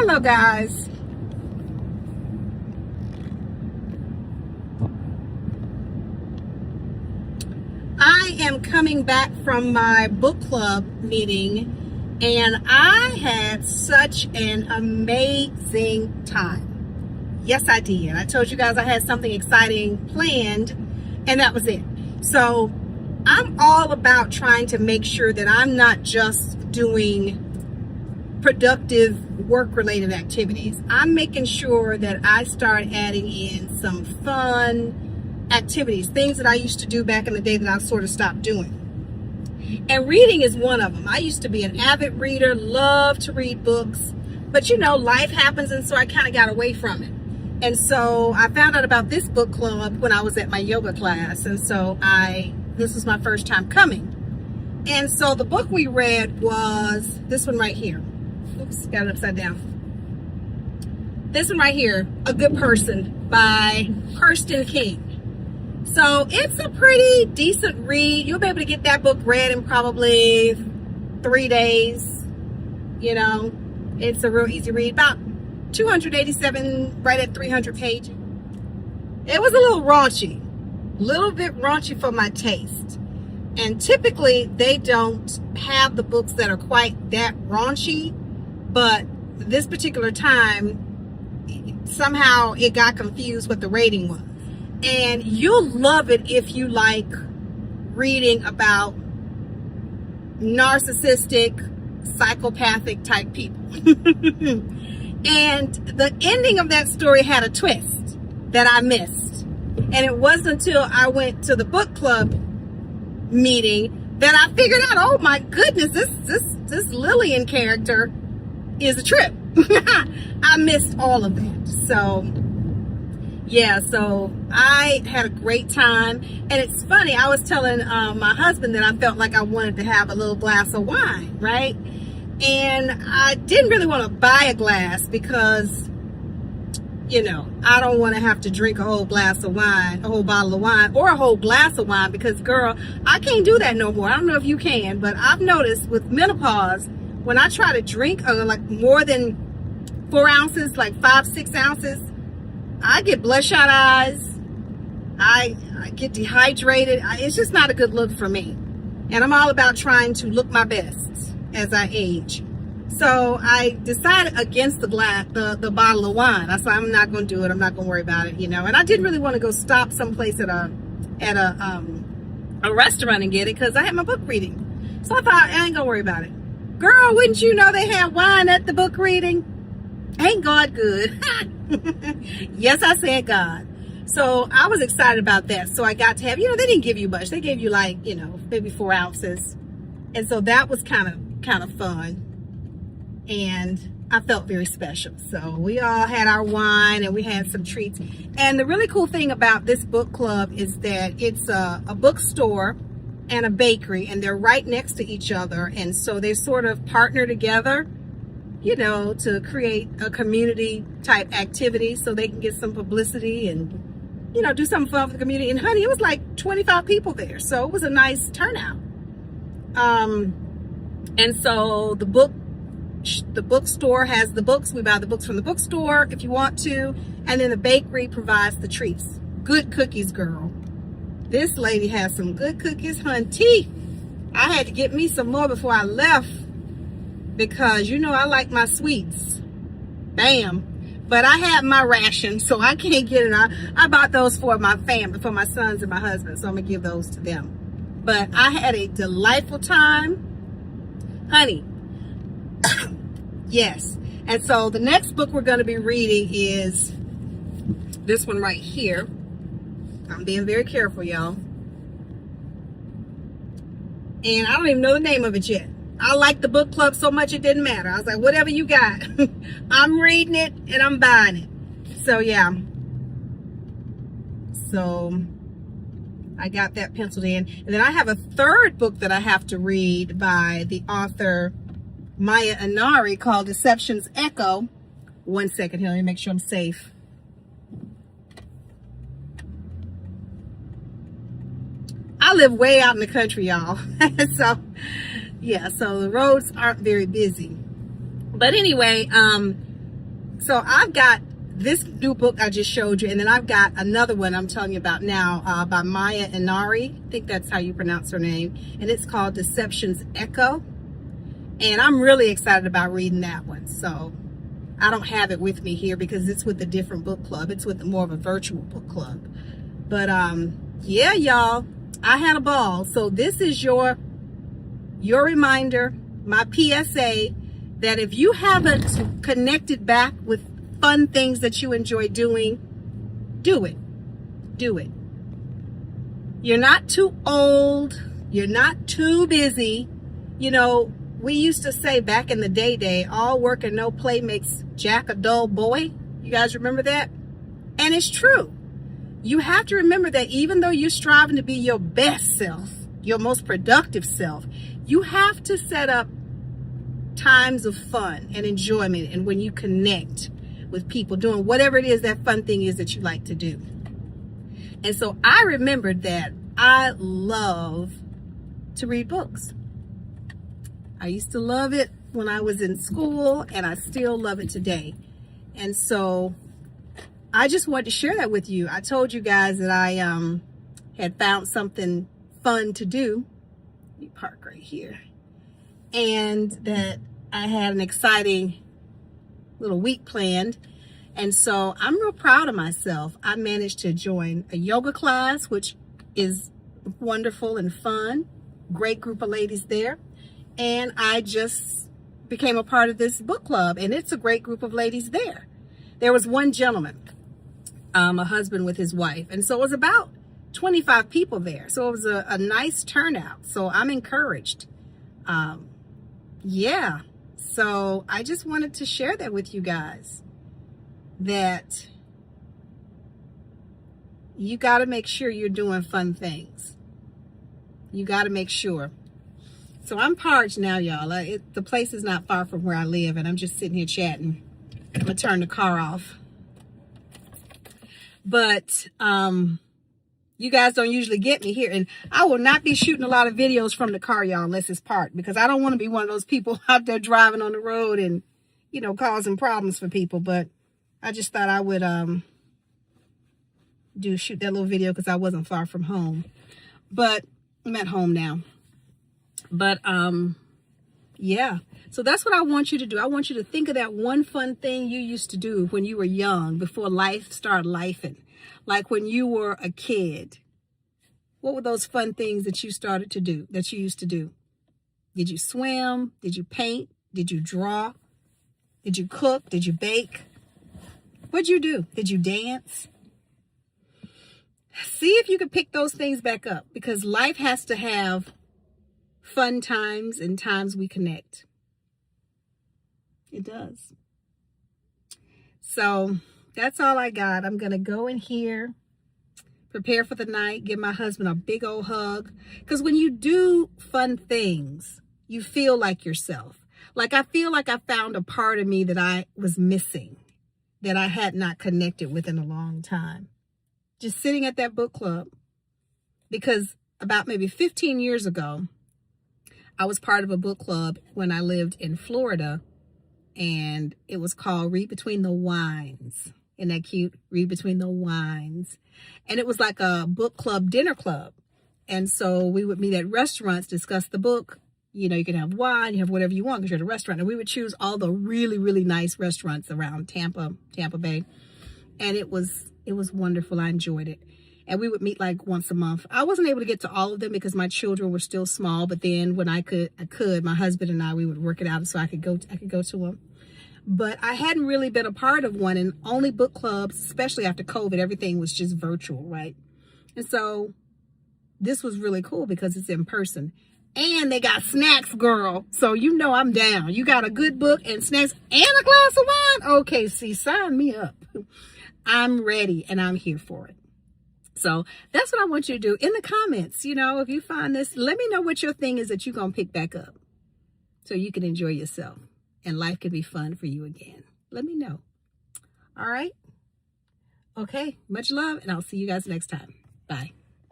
Hello guys. I am coming back from my book club meeting and I had such an amazing time. Yes, I did. I told you guys I had something exciting planned and that was it. So I'm all about trying to make sure that I'm not just doing productive work-related activities. I'm making sure that I start adding in some fun activities, things that I used to do back in the day that I've sort of stopped doing. And reading is one of them. I used to be an avid reader, love to read books, but you know, life happens, and so I kind of got away from it. And so I found out about this book club when I was at my yoga class, and so this was my first time coming. And so the book we read was this one right here. Oops, got it upside down. This one right here, A Good Person by Kirsten King. So it's a pretty decent read. You'll be able to get that book read in probably 3 days. You know, it's a real easy read, about 287, right at 300 pages. It was a little raunchy, a little bit raunchy for my taste. And typically they don't have the books that are quite that raunchy, but this particular time, somehow it got confused what the rating was. And you'll love it if you like reading about narcissistic, psychopathic type people. And the ending of that story had a twist that I missed. And it wasn't until I went to the book club meeting that I figured out, oh my goodness, this Lillian character is a trip. I missed all of that. So yeah, so I had a great time. And it's funny, I was telling my husband that I felt like I wanted to have a little glass of wine, right? And I didn't really want to buy a glass because, you know, I don't want to have to drink a whole glass of wine, a whole bottle of wine, or a whole glass of wine, because girl, I can't do that no more. I don't know if you can, but I've noticed with menopause, when I try to drink like more than 4 ounces, like 5-6 ounces, I get bloodshot eyes. I get dehydrated. It's just not a good look for me. And I'm all about trying to look my best as I age. So I decided against the bottle of wine. I said, I'm not going to do it. I'm not going to worry about it, you know. And I didn't really want to go stop someplace at a restaurant and get it because I had my book reading. So I thought, I ain't going to worry about it. Girl, wouldn't you know they had wine at the book reading? Ain't God good? Yes, I said God. So I was excited about that. So I got to have, you know, they didn't give you much. They gave you like, you know, maybe 4 ounces. And so that was kind of fun. And I felt very special. So we all had our wine and we had some treats. And the really cool thing about this book club is that it's a bookstore and a bakery, and they're right next to each other. And so they sort of partner together, you know, to create a community type activity so they can get some publicity and, you know, do something fun for the community. And honey, it was like 25 people there. So it was a nice turnout. And so the bookstore has the books. We buy the books from the bookstore if you want to. And then the bakery provides the treats. Good cookies, girl. This lady has some good cookies, honey. I had to get me some more before I left because, you know, I like my sweets. Bam. But I had my ration, so I can't get it. I bought those for my family, for my sons and my husband, so I'm going to give those to them. But I had a delightful time. Honey. Yes. And so the next book we're going to be reading is this one right here. I'm being very careful, y'all. And I don't even know the name of it yet. I like the book club so much it didn't matter. I was like, whatever you got. I'm reading it and I'm buying it. So yeah. So I got that penciled in. And then I have a third book that I have to read by the author Maya Anari called Deception's Echo. 1 second here, let me make sure I'm safe. I live way out in the country, y'all. So, yeah, so the roads aren't very busy. But anyway, So I've got this new book I just showed you, and then I've got another one I'm telling you about now by Maya Inari. I think that's how you pronounce her name. And it's called Deception's Echo. And I'm really excited about reading that one. So I don't have it with me here because it's with a different book club. It's with more of a virtual book club. But yeah, y'all, I had a ball. So this is your reminder, my PSA, that if you haven't connected back with fun things that you enjoy doing, do it. Do it. You're not too old. You're not too busy. You know, we used to say back in the day, all work and no play makes Jack a dull boy. You guys remember that? And it's true. You have to remember that even though you're striving to be your best self, your most productive self, you have to set up times of fun and enjoyment, and when you connect with people doing whatever it is that fun thing is that you like to do. And so I remembered that I love to read books. I used to love it when I was in school, and I still love it today. And so I just wanted to share that with you. I told you guys that I had found something fun to do. Let me park right here. And that I had an exciting little week planned. And so I'm real proud of myself. I managed to join a yoga class, which is wonderful and fun. Great group of ladies there. And I just became a part of this book club, and it's a great group of ladies there. There was one gentleman, a husband with his wife. And so it was about 25 people there. So it was a nice turnout. So I'm encouraged. Yeah. So I just wanted to share that with you guys, that you got to make sure you're doing fun things. You got to make sure. So I'm parched now, y'all. The place is not far from where I live, and I'm just sitting here chatting. I'm going to turn the car off. But you guys don't usually get me here. And I will not be shooting a lot of videos from the car, y'all, unless it's parked. Because I don't want to be one of those people out there driving on the road and, you know, causing problems for people. But I just thought I would shoot that little video because I wasn't far from home. But I'm at home now. But yeah. So that's what I want you to do. I want you to think of that one fun thing you used to do when you were young, before life started lifing. Like when you were a kid. What were those fun things that you started to do, that you used to do? Did you swim? Did you paint? Did you draw? Did you cook? Did you bake? What'd you do? Did you dance? See if you can pick those things back up, because life has to have fun times and times we connect. It does. So that's all I got. I'm going to go in here, prepare for the night, give my husband a big old hug. Because when you do fun things, you feel like yourself. Like I feel like I found a part of me that I was missing, that I had not connected with in a long time. Just sitting at that book club. Because about maybe 15 years ago, I was part of a book club when I lived in Florida. And it was called Read Between the Wines. Isn't that cute? Read Between the Wines. And it was like a book club, dinner club. And so we would meet at restaurants, discuss the book. You know, you can have wine, you have whatever you want because you're at a restaurant. And we would choose all the really, really nice restaurants around Tampa Bay. And it was wonderful. I enjoyed it. And we would meet like once a month. I wasn't able to get to all of them because my children were still small. But then when I could, my husband and I, we would work it out so I could go to them. But I hadn't really been a part of one, and only book clubs, especially after COVID, everything was just virtual, right? And so this was really cool because it's in person. And they got snacks, girl. So you know I'm down. You got a good book and snacks and a glass of wine? Okay, see, sign me up. I'm ready and I'm here for it. So that's what I want you to do. In the comments, you know, if you find this, let me know what your thing is that you're going to pick back up so you can enjoy yourself and life can be fun for you again. Let me know. All right. Okay. Much love, and I'll see you guys next time. Bye.